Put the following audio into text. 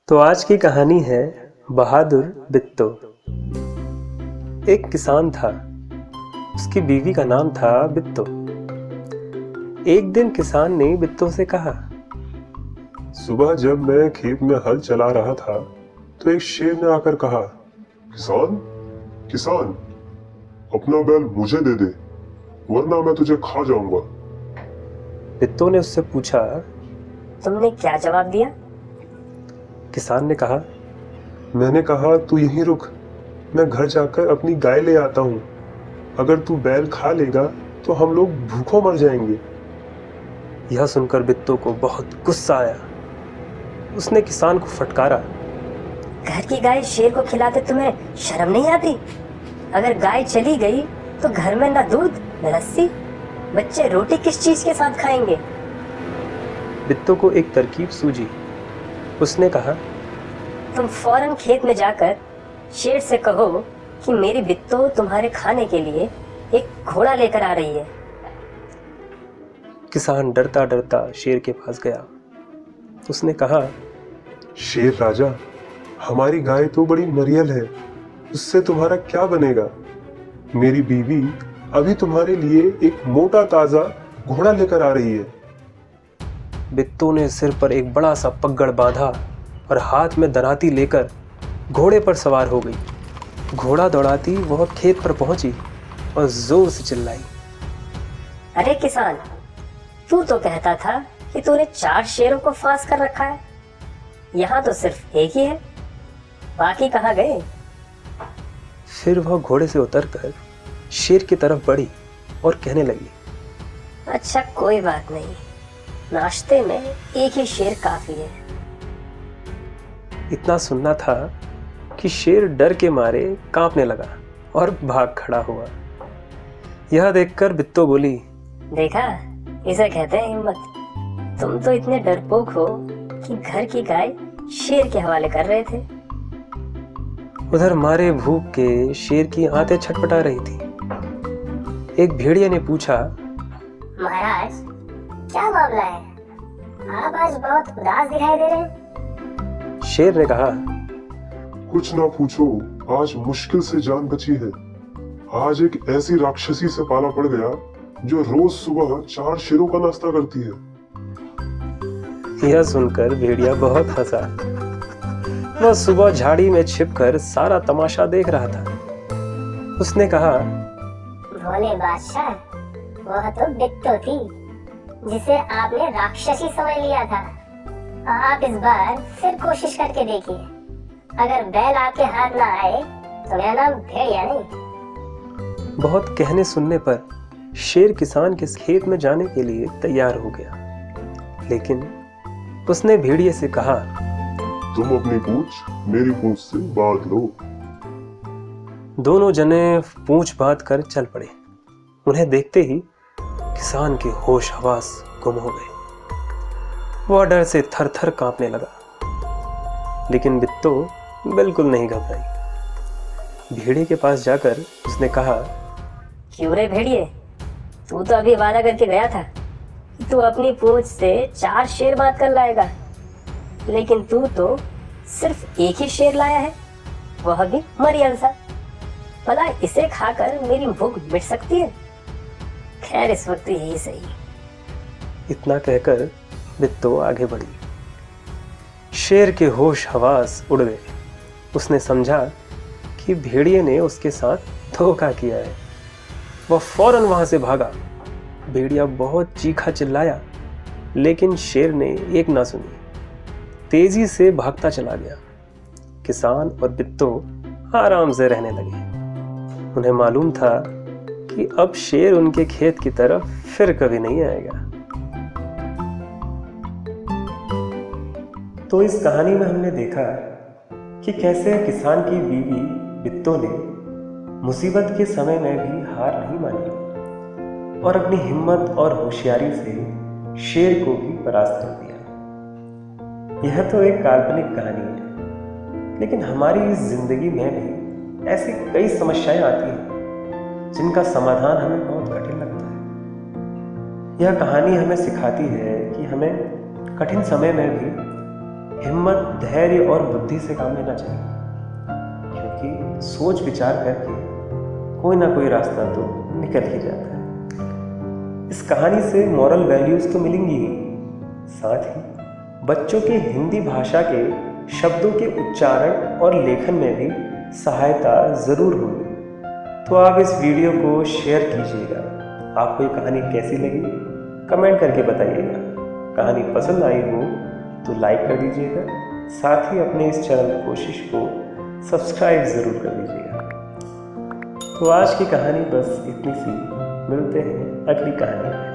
तो आज की कहानी है बहादुर बिट्टू। एक किसान था, उसकी बीवी का नाम था बिट्टू। एक दिन किसान ने बिट्टू से कहा, सुबह जब मैं खेत में हल चला रहा था तो एक शेर ने आकर कहा, किसान किसान, अपना बैल मुझे दे दे वरना मैं तुझे खा जाऊंगा। बिट्टू ने उससे पूछा, तुमने क्या जवाब दिया? किसान ने कहा, मैंने कहा तू यहीं रुक, मैं घर जाकर अपनी गाय ले आता हूँ। अगर तू बैल खा लेगा तो हम लोग भूखों मर जाएंगे। यह सुनकर बिट्टू को बहुत गुस्सा आया। उसने किसान को फटकारा, घर की गाय शेर को खिलाते तुम्हें शर्म नहीं आती? अगर गाय चली गई तो घर में न दूध न लस्सी, बच्चे रोटी किस चीज के साथ खाएंगे? बिट्टू को एक तरकीब सूझी। उसने कहा, तुम फौरन खेत में जाकर शेर से कहो कि मेरी बिट्टू तुम्हारे खाने के लिए एक घोड़ा लेकर आ रही है। किसान डरता डरता शेर के पास गया। उसने कहा, शेर राजा, हमारी गाय तो बड़ी मरियल है, उससे तुम्हारा क्या बनेगा? मेरी बीवी अभी तुम्हारे लिए एक मोटा ताजा घोड़ा लेकर आ रही है। बिट्टू ने सिर पर एक बड़ा सा पगड़ बांधा और हाथ में दराती लेकर घोड़े पर सवार हो गई। घोड़ा दौड़ाती वह खेत पर पहुंची और जोर से चिल्लाई, अरे किसान, तू तो कहता था कि तूने 4 शेरों को फांस कर रखा है, यहाँ तो सिर्फ एक ही है, बाकी कहाँ गए? फिर वह घोड़े से उतरकर शेर की तरफ बढ़ी और कहने लगी, अच्छा कोई बात नहीं, नाश्ते में एक ही शेर काफी है। इतना सुनना था कि शेर डर के मारे कांपने लगा और भाग खड़ा हुआ। यह देखकर बिट्टू बोली, देखा, इसे कहते हैं हिम्मत। तुम तो इतने डरपोक हो कि घर की गाय शेर के हवाले कर रहे थे। उधर मारे भूख के शेर की आंतें छटपटा रही थी। एक भेड़िया ने पूछा, महाराज, क्या मामला है? आप आज बहुत उदास दिखाई दे रहे हैं। शेर ने कहा, कुछ ना पूछो, आज मुश्किल से जान बची है। आज एक ऐसी राक्षसी से पाला पड़ गया जो रोज सुबह 4 शेरों का नाश्ता करती है। यह सुनकर भेड़िया बहुत हंसा। वह सुबह झाड़ी में छिपकर सारा तमाशा देख रहा था। उसने कहा, भोले बादशाह, वह तो बिट्टू थी जिसे आपने राक्षसी समझ लिया था। आप इस बार फिर कोशिश करके देखिए। अगर बैल आपके हाथ ना आए तो मेरा नाम भेड़िया नहीं। बहुत कहने सुनने पर शेर किसान के खेत में जाने के लिए तैयार हो गया, लेकिन उसने भेड़िए से कहा, तुम अपनी पूंछ मेरी पूंछ से बांध लो। दोनों जने पूंछ बांध कर चल पड़े। उन्हें देखते ही किसान के होश हवास गुम हो गए। वह डर से थर थर कांपने लगा, लेकिन बिट्टू बिल्कुल नहीं घबराई। भेड़िए के पास जाकर उसने कहा, क्यों रे भेड़िए, तू तो अभी वादा करके गया था कि तू अपनी पूंछ से 4 शेर बात कर लाएगा, लेकिन तू तो सिर्फ एक ही शेर लाया है, वह भी मरियल सा। भला इसे खाकर मेरी भूख मिट सकती है? खैर इस वक्त यही सही। इतना कहकर बिट्टू आगे बढ़ी। शेर के होश हवास उड़ गए। उसने समझा कि भेड़िए ने उसके साथ धोखा किया है। वह फौरन वहां से भागा। भेड़िया बहुत चीखा चिल्लाया, लेकिन शेर ने एक ना सुनी। तेजी से भागता चला गया। किसान और बिट्टू आराम से रहने लगे। उन्हें मालूम था कि अब शेर उनके खेत की तरफ फिर कभी नहीं आएगा। तो इस कहानी में हमने देखा कि कैसे किसान की बीवी बिट्टू ने मुसीबत के समय में भी हार नहीं मानी और अपनी हिम्मत और होशियारी से शेर को भी परास्त कर दिया। यह तो एक काल्पनिक कहानी है, लेकिन हमारी इस जिंदगी में भी ऐसी कई समस्याएं आती हैं जिनका समाधान हमें बहुत कठिन लगता है। यह कहानी हमें सिखाती है कि हमें कठिन समय में भी हिम्मत, धैर्य और बुद्धि से काम लेना चाहिए, क्योंकि सोच विचार करके कोई ना कोई रास्ता तो निकल ही जाता है। इस कहानी से मॉरल वैल्यूज तो मिलेंगी ही, साथ ही बच्चों की हिंदी भाषा के शब्दों के उच्चारण और लेखन में भी सहायता जरूर होगी। तो आप इस वीडियो को शेयर कीजिएगा। आपको ये कहानी कैसी लगी कमेंट करके बताइएगा। कहानी पसंद आई हो तो लाइक कर दीजिएगा, साथ ही अपने इस चैनल कोशिश को सब्सक्राइब ज़रूर कर दीजिएगा। तो आज की कहानी बस इतनी सी, मिलते हैं अगली कहानी में।